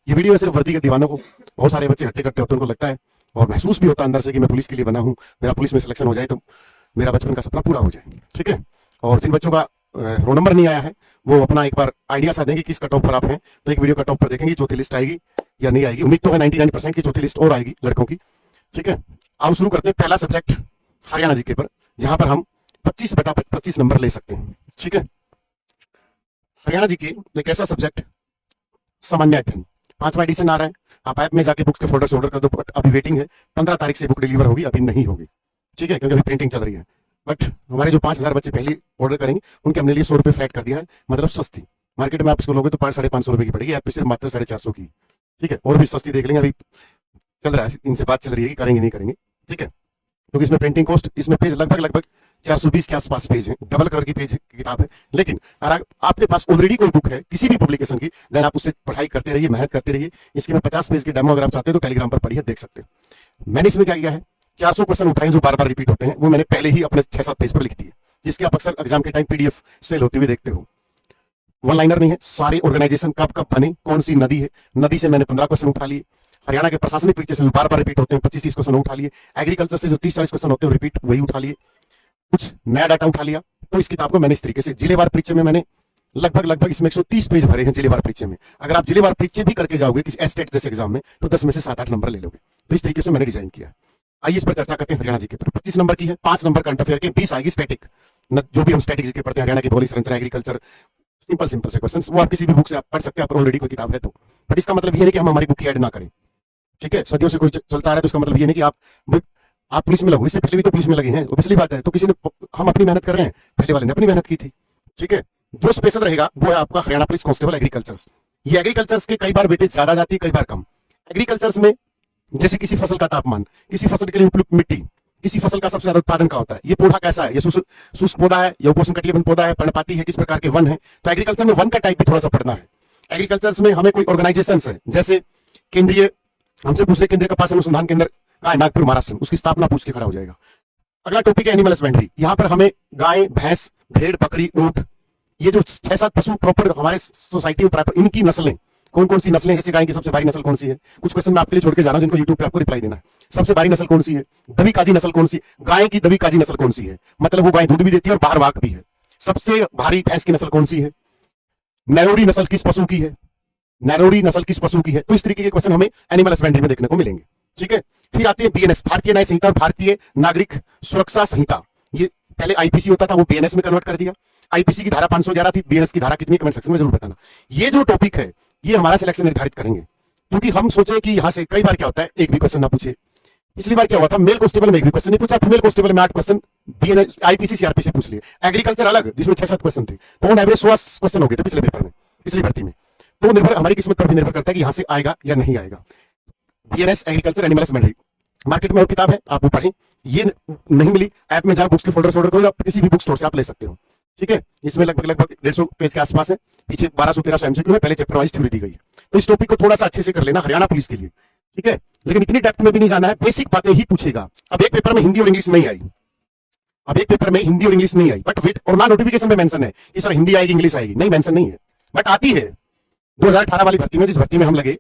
ये वीडियो सिर्फ वर्दी के दीवानों को, बहुत सारे बच्चे हट्टे कट्टे होते हैं, उनको लगता है और महसूस भी होता है अंदर से कि मैं पुलिस के लिए बना हूँ, मेरा पुलिस में सिलेक्शन हो जाए तो मेरा बचपन का सपना पूरा हो जाए। ठीक है, और जिन बच्चों का रोल नंबर नहीं आया है वो अपना एक बार आइडिया सा देंगे किस कट ऑफ पर आप हैं, तो एक वीडियो कट ऑफ पर देखेंगे चौथी लिस्ट आएगी या नहीं आएगी। उम्मीद तो है 99% की चौथी लिस्ट और आएगी लड़कों की। ठीक है, आओ शुरू करते हैं। पहला सब्जेक्ट हरियाणा जीके पर, जहां पर हम 25/25 नंबर ले सकते हैं। ठीक है, हरियाणा जीके एक ऐसा सब्जेक्ट सामान्य अध्ययन, 5वां एडिशन आ रहा है। आप ऐप में जाके बुक के फोल्डर से ऑर्डर कर दो, बट अभी वेटिंग है, 15 तारीख से बुक डिलीवर होगी, अभी नहीं होगी। ठीक है, क्योंकि अभी प्रिंटिंग चल रही है। बट हमारे जो 5000 बच्चे पहले ऑर्डर करेंगे उनके हमने लिए 100 रुपये फ्लैट कर दिया है, मतलब सस्ती। मार्केट में आप इसको लोगे तो 500-550 रुपये की पड़ेगी, ऐप पे सिर्फ मात्र 450 की। ठीक है, और भी सस्ती देख लेंगे, अभी चल रहा है, इनसे बात चल रही है कि करेंगे नहीं करेंगे। ठीक है, क्योंकि इसमें प्रिंटिंग कॉस्ट, इसमें पेज लगभग 420 के आसपास पेज है, डबल कलर की पेज की किताब है। लेकिन अगर आपके पास ऑलरेडी कोई बुक है किसी भी पब्लिकेशन की, देन आप उससे पढ़ाई करते रहिए, मेहनत करते रहिए। इसके में 50 पेज की डेमो अगर आप चाहते हो तो टेलीग्राम पर पढ़िए, देख सकते हैं। मैंने इसमें क्या किया है, 400 क्वेश्चन उठाए जो बार बार रिपीट होते हैं, वो मैंने पहले ही अपने 6-7 पेज पर लिख दिए, जिसके आप अक्सर एग्जाम के टाइम पीडीएफ सेल होते हुए देखते हो। वन लाइनर नहीं है, सारे ऑर्गेनाइजेशन कब कब बने, कौन सी नदी है, नदी से मैंने 15 क्वेश्चन उठा लिए। हरियाणा के प्रशासनिक परीक्षा से बार बार रिपीट होते हैं, 25-30 क्वेश्चन उठा लिए। एग्रीकल्चर से जो 30-40 क्वेश्चन होते हैं रिपीट, वही उठा लिए। कुछ नया डाटा उठा लिया। तो इस किताब को मैंने इस तरीके से जिलेवार परीक्षा में मैंने लगभग इसमें 130 पेज भरे हैं जिलेवार परीक्षा में। अगर आप जिलेवार परीक्षा भी करके जाओगे किसी एस्टेट जैसे एग्जाम में, तो 10 में से 7-8 नंबर ले लोगे। तो इस तरीके से मैंने डिजाइन किया है। आइए इस पर चर्चा करते हैं। हरियाणा जी के पर 25 नंबर की है, 5 नंबर करंट अफेयर के, 20 आएगी स्टैटिक, जो भी हम स्टैटिक जीके पढ़ते हैं, हरियाणा की भौगोलिक संरचना, एग्रीकल्चर, सिंपल से क्वेश्चंस, वो आप किसी भी बुक से आप पढ़ सकते हैं, आप ऑलरेडी कोई किताब है तो। बट इसका मतलब ये नहीं कि हम हमारी बुक की ऐड ना करें। ठीक है, सदियों से कोई चलता आ रहा है, तो इसका मतलब ये नहीं कि आप पुलिस में लगो, इससे पहले भी तो पुलिस में लगे हैं, वो पिछली बात है। तो किसी ने, हम अपनी मेहनत कर रहे हैं, पहले वाले ने अपनी मेहनत की थी। ठीक है, जो स्पेशल रहेगा वो है आपका हरियाणा पुलिस कांस्टेबल एग्रीकल्चर्स। ये एग्रीकल्चर्स के कई बार वेटेज ज्यादा जाती है, कई बार कम। एग्रीकल्चर्स में जैसे किसी फसल का तापमान, किसी फसल के लिए उपयुक्त मिट्टी, किसी फसल का सबसे ज्यादा उत्पादन का होता है, ये पौधा कैसा है, ये शुष्क पौधा है या उपोष्णकटिबंध पौधा है, पर्णपाती है, किस प्रकार के वन है। तो एग्रीकल्चर में वन का टाइप भी थोड़ा सा पढ़ना है। एग्रीकल्चर्स में हमें कोई ऑर्गेनाइजेशन है, जैसे केंद्रीय, हमसे पूछ ले केंद्रीय कपास अनुसंधान केंद्र कहाँ है, नागपुर महाराष्ट्र में, उसकी स्थापना पूछ के खड़ा हो जाएगा। अगला टॉपिक है एनिमल हस्बेंड्री। यहाँ पर हमें गाय, भैंस, भेड़, बकरी, ऊंट, ये जो 6-7 पशु प्रॉपर हमारे सोसाइटी में प्रॉपर, इनकी नस्लें कौन कौन सी नस्लें, जैसे गाय की सबसे भारी नस्ल कौन सी है, कुछ क्वेश्चन मैं आपके लिए छोड़ के जा रहा हूं जिनको यूट्यूब पे आपको रिप्लाई देना है। सबसे भारी नस्ल कौन सी है, दबी काजी नस्ल कौन सी, गाय की दबी काजी नस्ल कौन सी है, मतलब वो गाय दूध भी देती है और बाहर वाक भी है। सबसे भारी भैंस की नस्ल कौन सी है, नैरोडी नस्ल किस पशु की है, नैरोडी नस्ल किस पशु की है। तो इस तरीके के क्वेश्चन हमें एनिमल हस्बेंड्री में देखने को मिलेंगे। ठीक है, फिर आती है बीएनएस, भारतीय न्याय संहिता और भारतीय नागरिक सुरक्षा संहिता। ये पहले आईपीसी होता था, वो बीएनएस में कन्वर्ट कर दिया। आईपीसी की धारा 511 थी, बीएनएस की धारा कितनी, कमेंट सेक्शन में जरूर बताना। ये जो टॉपिक है ये हमारा सिलेक्शन निर्धारित करेंगे, क्योंकि हम सोचे कि यहां से कई बार क्या होता है एक भी क्वेश्चन ना पूछे। पिछली बार क्या हुआ था, मेल कांस्टेबल में एक भी क्वेश्चन नहीं पूछा, फीमेल कांस्टेबल में 8 क्वेश्चन बीएनएस आईपीसी सीआरपीसी पूछ लिए। एग्रीकल्चर अलग जिसमें 6-7 क्वेश्चन थे, तो ऑन एवरेज 16 क्वेश्चन हो गए थे पिछले पेपर में, पिछली भर्ती में। तो निर्भर हमारी किस्मत पर भी निर्भर करता है कि यहां से आएगा या नहीं आएगा। BNS agriculture animal husbandry market में और किताब है, आप वो पढ़ें। ये नहीं मिली, ऐप में जाओ, बुक्स के फोल्डर से ऑर्डर करो, आप किसी भी बुक स्टोर से आप ले सकते हो। ठीक है, इसमें लगभग 150 पेज के आसपास है, पीछे 1213 एमसीक्यू है, पहले चैप्टर वाइज थ्योरी दी गई है। तो इस टॉपिक को थोड़ा सा अच्छे से कर लेना हरियाणा पुलिस के लिए। ठीक है, लेकिन इतनी डेप्थ में भी नहीं जाना है, बेसिक बातें ही पूछेगा। अब एक पेपर में हिंदी और इंग्लिश नहीं आई, बट वेट और ना नोटिफिकेशन में मेंशन है कि सर हिंदी आएगी इंग्लिश आएगी, नहीं मेंशन नहीं है, बट आती है। 2018 वाली भर्ती में, जिस भर्ती में हम लगे,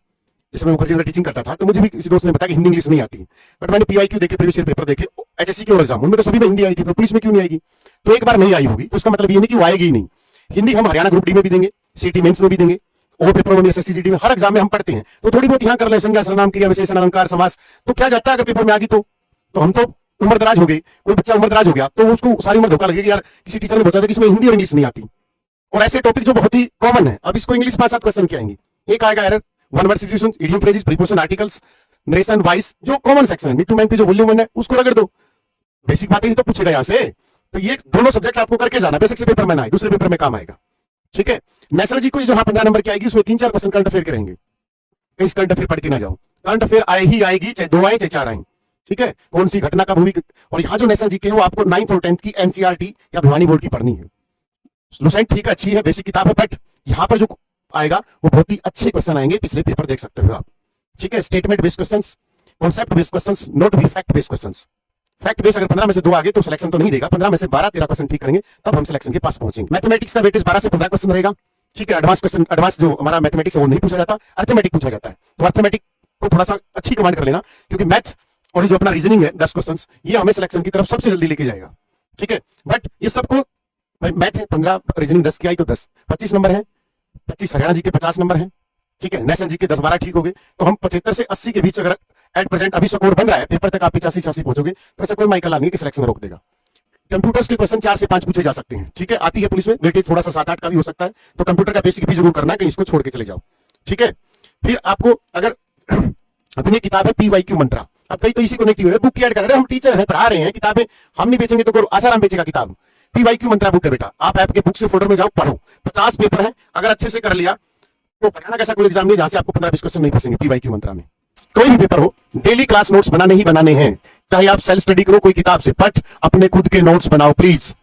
जिसमें मुखर्जी टीचिंग करता था, तो मुझे भी किसी दोस्त ने बताया कि हिंदी इंग्लिश नहीं आती। बट मैंने पीआईक्यू देखे, प्रीवियस ईयर पेपर देखे, एचएससी के और एग्जाम, उनमें तो सभी में हिंदी आई थी, तो पुलिस में क्यों नहीं आएगी। तो एक बार नहीं आई होगी तो उसका मतलब ये नहीं कि वो आएगी ही नहीं। हिंदी हम हरियाणा ग्रुप डी में भी देंगे, सिटी मेंस में भी देंगे, और पेपर में एसएससी जीडी में, हर एग्जाम में हम पढ़ते हैं। तो थोड़ी बहुत यहाँ कर ले, संज्ञा सर्वनाम क्रिया विशेषण अलंकार समास, तो क्या जाता है अगर पेपर में आ गई तो हम तो उम्र दराज हो गई, कोई बच्चा उम्र दराज हो गया तो उसको सारी उम्र धोखा लगेगी, यार किसी टीचर ने बताया था कि इसमें हिंदी और इंग्लिश नहीं आती। और ऐसे टॉपिक जो बहुत ही कॉमन है, अब इसको इंग्लिश 5-7 क्वेश्चन क्या आएंगे। एक आएगा error, one word substitution, idiom phrases, preposition, articles, narration, voice, जो कॉमन सेक्शन है। नीतू मैम की जो वॉल्यूम 1 है उसको रगड़ दो, बेसिक बातें ही तो पूछेगा यहाँ से। तो ये दोनों सब्जेक्ट आपको करके जाना, बेसिक से पेपर में ना आए, दूसरे पेपर में काम आएगा। ठीक है, नेशनल जी को जो 15 नंबर की आएगी, उसमें 3-4 क्वेश्चन करंट अफेयर के रहेंगे। कहीं करंट अफेयर पढ़ के ना जाओ, करंट अफेयर आए ही आएगी, चाहे 2 आए चाहे 4 आए। ठीक है, कौन सी घटना का भूमि, और यहाँ जो नेशनल जी के है वो आपको 9th और 10th की एनसीईआरटी या भिवानी बोर्ड की पढ़नी है। लुसेंट ठीक है, अच्छी है, बेसिक किताब है, बट यहाँ पर जो आएगा वो बहुत ही अच्छे क्वेश्चन आएंगे, पिछले पेपर देख सकते हो आप। ठीक है, statement based questions, concept based questions, note भी fact based questions. Fact base अगर 15 में से 2 आ गए तो सिलेक्शन तो नहीं देगा, 15 में से 12-13 क्वेश्चन ठीक करेंगे तब हम सिलेक्शन के पास पहुंचेंगे। मैथमेटिक्स का वेटेज 12 से 15 क्वेश्चन रहेगा, ठीक है। एडवांस क्वेश्चन, एडवांस जो हमारा मैथमेटिक्स है वो नहीं पूछा जाता, अर्थमेटिक पूछा जाता है। तो अर्थमेटिक को थोड़ा सा अच्छी कमांड कर लेना, क्योंकि मैथ और ये जो अपना रीजनिंग है 10 क्वेश्चंस, ये हमें सिलेक्शन की तरफ सबसे जल्दी लेके जाएगा। ठीक है, बट ये सबको मैथ है 15, रीजनिंग 10 की आई तो 10, 25 नंबर है, 25 हरियाणा जी के 50 नंबर है। ठीक है, नेशनल जी के 10-12 ठीक हो गए, तो हम 75 से 80 के बीच अगर एट प्रेजेंट अभी स्कोर बन रहा है, पेपर तक आप 85-86 पहुंचोगे, तो ऐसा कोई माइकल नहीं कि सिलेक्शन रोक देगा। कंप्यूटर्स के क्वेश्चन 4 से 5 पूछे जा सकते हैं। ठीक है, आती है पुलिस में, वेटेज थोड़ा सा 7-8 का भी हो सकता है, तो कंप्यूटर का बेसिक भी जरूर करना है, कहीं इसको छोड़ के चले जाओ। ठीक है, फिर आपको अगर अपनी किताब है PYQ मंत्रा, अब कई तो इसी को नेगेटिव है, बुक की ऐड कर रहे हैं, हम टीचर हैं, पढ़ा रहे हैं, किताबें हम नहीं बेचेंगे तो आसाराम बेचेगा किताब। PYQ मंत्रा बुक है बेटा, आप ऐप के बुक से फोल्डर में जाओ, पढ़ो, 50 पेपर है, अगर अच्छे से कर लिया तो हरियाणा का ऐसा कोई एग्जाम नहीं जहां से आपको 15-20 क्वेश्चन नहीं फंसेंगे। PYQ मंत्रा में कोई भी पेपर हो, डेली क्लास नोट्स बनाने ही बनाने हैं, चाहे आप सेल्फ स्टडी करो कोई किताब से, बट अपने खुद के नोट्स बनाओ प्लीज।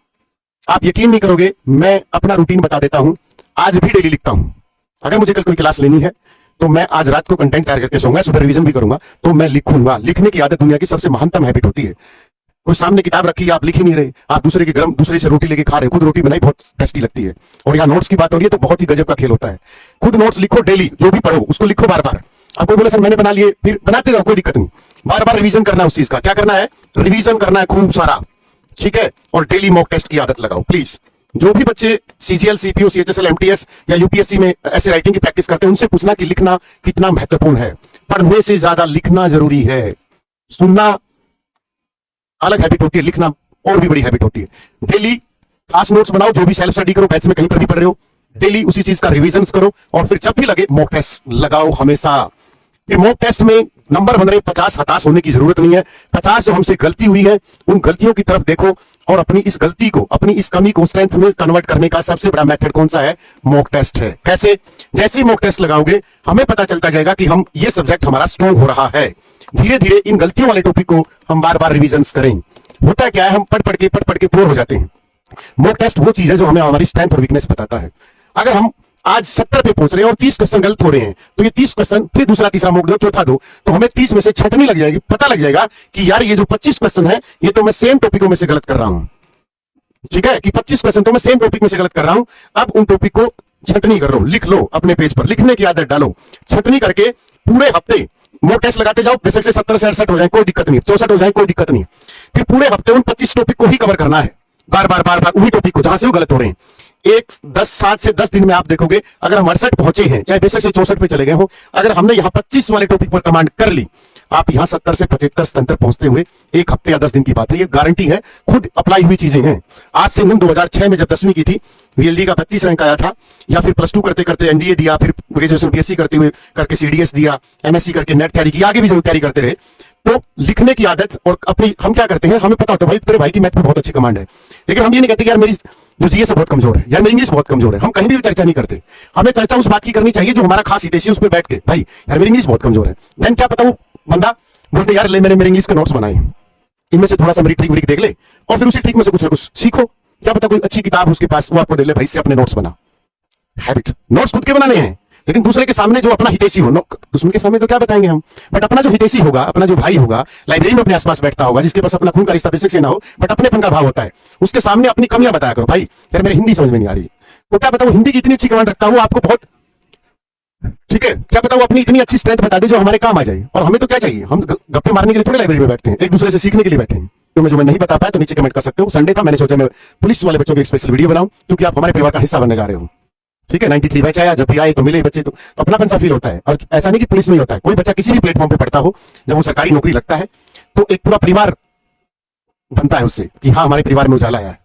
आप यकीन नहीं करोगे, मैं अपना रूटीन बता देता हूं, आज भी डेली लिखता हूं। अगर मुझे कल कोई क्लास लेनी है तो मैं आज रात को कंटेंट तैयार करके सोऊंगा, सुबह रिवीजन भी करूंगा, तो मैं लिखूंगा। लिखने की आदत दुनिया की सबसे महानतम हैबिट होती है। कोई सामने किताब रखी है, आप लिख ही नहीं रहे, आप दूसरे से रोटी लेके खा रहे, खुद रोटी बनाई बहुत टेस्टी लगती है, और यहाँ नोट्स की बात हो रही है तो बहुत ही गजब का खेल होता है। खुद नोट्स लिखो डेली, जो भी पढ़ो उसको लिखो बार बार। आप कोई बोले सर मैंने बना लिए, फिर बनाते रहो, कोई दिक्कत नहीं, बार बार रिवीजन करना है उस चीज का। क्या करना है? रिवीजन करना है खूब सारा। ठीक है, और डेली मॉक टेस्ट की आदत लगाओ प्लीज। जो भी बच्चे CGL, CPO, CHSL, MTS या UPSC में ऐसे राइटिंग की प्रैक्टिस करते हैं, उनसे पूछना कि लिखना कितना महत्वपूर्ण है। पढ़ने से ज्यादा लिखना जरूरी है। सुनना अलग हैबिट होती है, लिखना और भी बड़ी हैबिट होती है। डेली क्लास नोट्स बनाओ, जो भी सेल्फ स्टडी करो, बैच में कहीं पर भी पढ़ रहे हो, डेली उसी चीज का रिवीजन करो, और फिर जब भी लगे मॉक टेस्ट लगाओ हमेशा। फिर मॉक टेस्ट में नंबर बन रहे 50, हताश होने की जरूरत नहीं है। 50 जो हमसे गलती हुई है, उन गलतियों की तरफ देखो, और अपनी इस गलती को, अपनी इस कमी को स्ट्रेंथ में कन्वर्ट करने का सबसे बड़ा मेथड कौन सा है? मॉक टेस्ट है। कैसे? जैसे ही मॉक टेस्ट लगाओगे, हमें पता चलता जाएगा कि हम ये सब्जेक्ट हमारा स्ट्रॉन्ग हो रहा है। धीरे धीरे इन गलतियों वाले टॉपिक को हम बार बार रिवीजन करें। होता क्या है, हम पढ़ पढ़ के बोर हो जाते हैं। मॉक टेस्ट वो चीज है जो हमें हमारी स्ट्रेंथ और वीकनेस बताता है। अगर हम आज 70 पे पहुंच रहे हैं और 30 क्वेश्चन गलत हो रहे हैं, तो ये 30 क्वेश्चन फिर दूसरा तीसरा मॉक दो, चौथा दो, तो हमें 30 में से छंटनी लग जाएगी। पता लग जाएगा कि यार ये जो 25 क्वेश्चन है, ये तो मैं सेम टॉपिकों में से गलत कर रहा हूं। ठीक है, कि 25 क्वेश्चन तो मैं सेम टॉपिक में से गलत कर रहा हूं। अब उन टॉपिक को छंटनी कर लो, लिख लो, अपने पेज पर लिखने की आदत डालो। छंटनी करके पूरे हफ्ते मॉक टेस्ट लगाते जाओ। बेशक से 70 से 68 हो जाए कोई दिक्कत नहीं, 64 हो जाए कोई दिक्कत नहीं। फिर पूरे हफ्ते उन 25 टॉपिक को ही कवर करना है, बार बार बार बार उन्हीं टॉपिक को जहां से वो गलत हो रहे हैं। 7 से 10 दिन में आप देखोगे, अगर हम 68 पहुंचे हैं, चाहे बेशक से 64 पे चले गए हो, अगर हमने यहाँ 25 वाले टॉपिक पर कमांड कर ली, आप यहाँ 70 से 75 तक पहुंचते हुए 1 हफ्ते या 10 दिन की बात है। ये गारंटी है, खुद अप्लाई हुई चीजें हैं। आज से हम 2006 में जब 10वीं की थी, VLD का 32 रैंक आया था, या फिर +2 करते करते NDA दिया, फिर ग्रेजुएशन BSc करते हुए करके CDS दिया, MSc करके नेट तैयारी की, आगे भी जरूर तैयारी करते रहे। तो लिखने की आदत, और अपनी हम क्या करते हैं, हमें पता होता है भाई तेरे भाई की मैथ में बहुत अच्छी कमांड है, लेकिन हम ये नहीं कहते कि यार मेरी जो GS बहुत कमजोर है, यार मेरी इंग्लिश बहुत कमजोर है। हम कहीं भी चर्चा नहीं करते। हमें चर्चा उस बात की करनी चाहिए जो हमारा खास हितैषी, उस पर बैठ के भाई यार मेरी इंग्लिश बहुत कमजोर है। देन क्या पता वो बंदा बोलते यार ले मैंने मेरे इंग्लिश के नोट्स बनाए, इनमें से थोड़ा सा मेरी ट्रिक देख ले, और फिर उसी ट्रिक में से कुछ ना कुछ सीखो। क्या पता कोई अच्छी किताब उसके पास, वो आपको दे ले, भाई से अपने नोट्स बना। हैबिट, नोट्स खुद के बनाने हैं, लेकिन दूसरे के सामने जो अपना हितैषी हो, दुश्मन के सामने तो क्या बताएंगे हम, बट अपना जो हितैषी होगा, अपना जो भाई होगा, लाइब्रेरी में अपने आसपास बैठता होगा, जिसके पास अपना खून का रिश्ता बेशक से ना हो, बट अपनेपन का भाव होता है, उसके सामने अपनी कमियां बताया करो। भाई यार मेरी हिंदी समझ में नहीं आ रही, तो क्या पता वो हिंदी की इतनी अच्छी कमांड रखता हो आपको बहुत, ठीक है, क्या पता वो अपनी इतनी अच्छी स्ट्रेंथ बता दे जो हमारे काम आ जाए। और हमें तो क्या चाहिए, हम गप्पे मारने के लिए थोड़े लाइब्रेरी में बैठते हैं, एक दूसरे से सीखने के लिए बैठे हैं। तो जो मैं नहीं बता पाया तो नीचे कमेंट कर सकते हो। संडे था, मैंने सोचा मैं पुलिस वाले बच्चों की एक स्पेशल वीडियो बनाऊं, क्योंकि आप हमारे परिवार का हिस्सा बनने जा रहे हो। ठीक है, 93 बैच आया, जब भी आए तो मिले बच्चे, तो अपनापन सा फील होता है। और ऐसा नहीं कि पुलिस में ही होता है, कोई बच्चा किसी भी प्लेटफॉर्म पे पढ़ता हो, जब वो सरकारी नौकरी लगता है तो एक पूरा परिवार बनता है उससे, कि हाँ हमारे परिवार में उजाला आया है।